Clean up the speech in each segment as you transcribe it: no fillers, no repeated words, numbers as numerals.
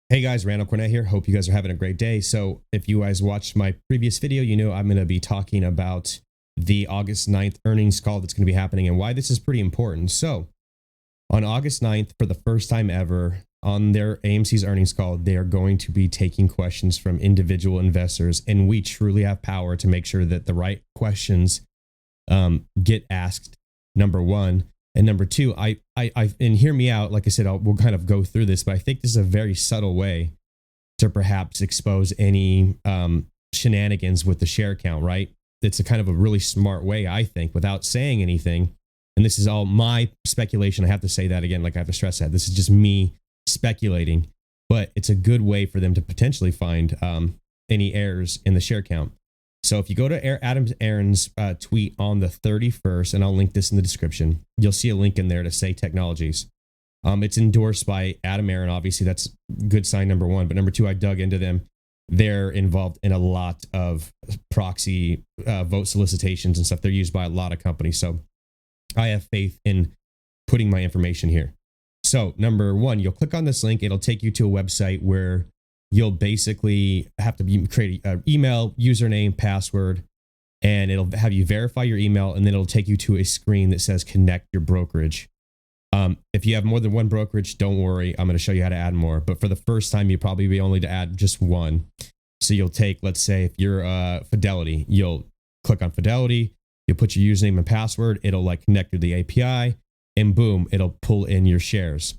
Hey guys, Randall Cornett here. Hope you guys are having a great day. So, if you guys watched my previous video, you know I'm going to be talking about the August 9th earnings call that's going to be happening and why this is pretty important. So, on August 9th, for the first time ever, on their AMC's earnings call, they are going to be taking questions from individual investors, and we truly have power to make sure that the right questions get asked, number one. And number two, and hear me out. Like I said, we'll kind of go through this, but I think this is a very subtle way to perhaps expose any shenanigans with the share count, right? It's a kind of a really smart way, I think, without saying anything. And this is all my speculation. I have to say that again, like I have to stress that. This is just me speculating, but it's a good way for them to potentially find any errors in the share count. So if you go to Adam Aaron's tweet on the 31st, and I'll link this in the description, you'll see a link in there to Say Technologies. It's endorsed by Adam Aaron. Obviously, that's good sign, number one. But number two, I dug into them. They're involved in a lot of proxy vote solicitations and stuff. They're used by a lot of companies. So I have faith in putting my information here. So number one, you'll click on this link. It'll take you to a website where you'll basically have to create an email, username, password, and it'll have you verify your email, and then it'll take you to a screen that says connect your brokerage. If you have more than one brokerage, don't worry. I'm going to show you how to add more. But for the first time, you probably be only to add just one. So you'll take, let's say, if you're Fidelity, you'll click on Fidelity, you'll put your username and password, it'll like connect to the API, and boom, it'll pull in your shares.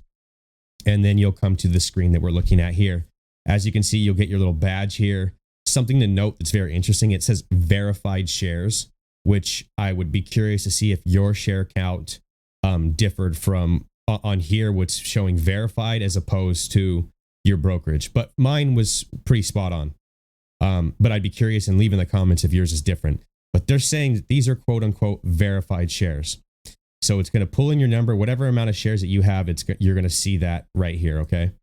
And then you'll come to the screen that we're looking at here. As you can see, you'll get your little badge here. Something to note that's very interesting. It says verified shares, which I would be curious to see if your share count differed from on here, what's showing verified as opposed to your brokerage. But mine was pretty spot on. But I'd be curious, and leave in the comments if yours is different. But they're saying that these are quote unquote verified shares. So it's going to pull in your number, whatever amount of shares that you have, you're going to see that right here. Okay.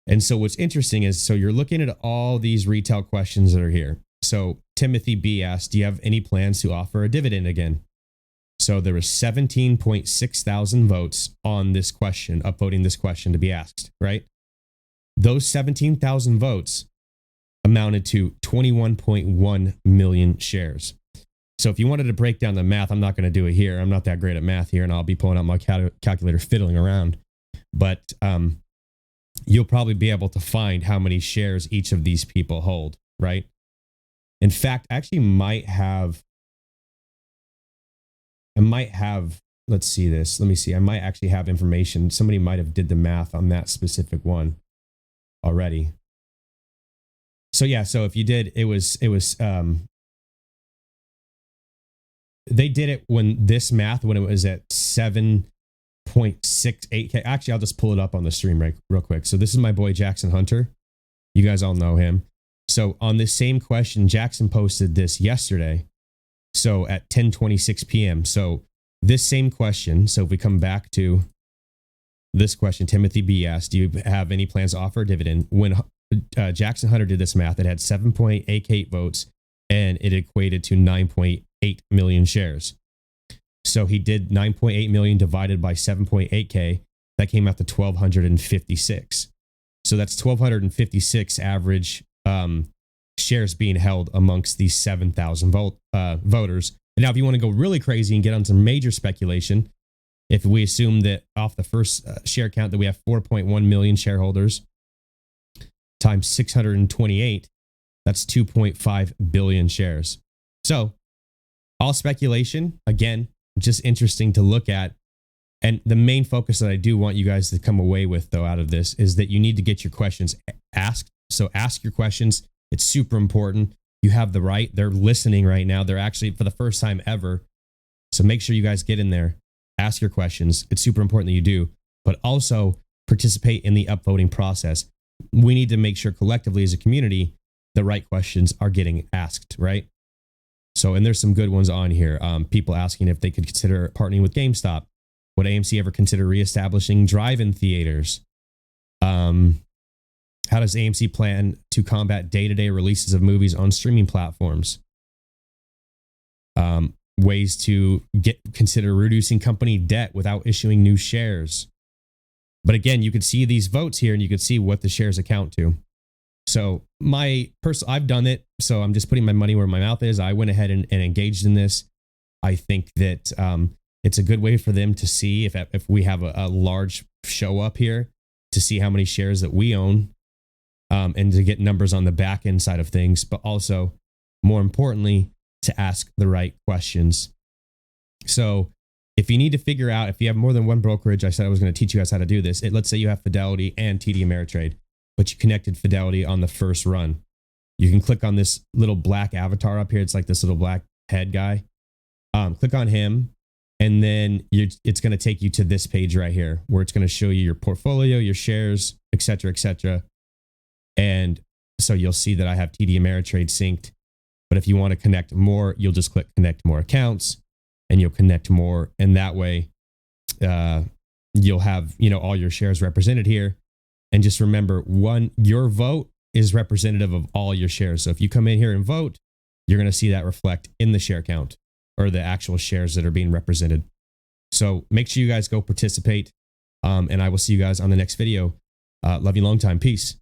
And so what's interesting is, so you're looking at all these retail questions that are here. So Timothy B asked, do you have any plans to offer a dividend again? So there was 17.6 thousand votes on this question, upvoting this question to be asked, right? Those 17,000 votes amounted to 21.1 million shares. So if you wanted to break down the math, I'm not going to do it here. I'm not that great at math here, and I'll be pulling out my calculator fiddling around. But you'll probably be able to find how many shares each of these people hold, right? In fact, I actually might have, let's see this. Let me see. I might actually have information. Somebody might have did the math on that specific one already. So yeah, so if you did, it was they did it when this math, when it was at 7.68K. Actually, I'll just pull it up on the stream real quick. So this is my boy Jackson Hunter. You guys all know him. So on this same question, Jackson posted this yesterday. So at 10:26 p.m. So this same question. So if we come back to this question, Timothy B asked, do you have any plans to offer a dividend? When Jackson Hunter did this math, it had 7.88 votes, and it equated to 9.8 million shares. So he did 9.8 million divided by 7.8K. That came out to 1,256. So that's 1,256 average shares being held amongst these 7,000 voters. And now, if you want to go really crazy and get on some major speculation, if we assume that off the first share count that we have 4.1 million shareholders times 628, that's 2.5 billion shares. So all speculation, again, just interesting to look at. And the main focus that I do want you guys to come away with, though, out of this is that you need to get your questions asked. So ask your questions. It's super important. You have the right. They're listening right now. They're actually for the first time ever. So make sure you guys get in there. Ask your questions. It's super important that you do, but also participate in the upvoting process. We need to make sure collectively as a community, the right questions are getting asked, right? So, and there's some good ones on here. People asking if they could consider partnering with GameStop. Would AMC ever consider reestablishing drive-in theaters? How does AMC plan to combat day-to-day releases of movies on streaming platforms? Ways to consider reducing company debt without issuing new shares. But again, you could see these votes here and you could see what the shares account to. So I've done it. So I'm just putting my money where my mouth is. I went ahead and engaged in this. I think that it's a good way for them to see if we have a large show up here, to see how many shares that we own, and to get numbers on the back end side of things, but also more importantly, to ask the right questions. So if you need to figure out, if you have more than one brokerage, I said I was going to teach you guys how to do this. Let's say you have Fidelity and TD Ameritrade, but you connected Fidelity on the first run. You can click on this little black avatar up here. It's like this little black head guy. Click on him, and then it's going to take you to this page right here, where it's going to show you your portfolio, your shares, et cetera, et cetera. And so you'll see that I have TD Ameritrade synced. But if you want to connect more, you'll just click connect more accounts, and you'll connect more. And that way, you'll have, all your shares represented here. And just remember, your vote is representative of all your shares. So if you come in here and vote, you're going to see that reflect in the share count, or the actual shares that are being represented. So make sure you guys go participate. And I will see you guys on the next video. Love you long time. Peace.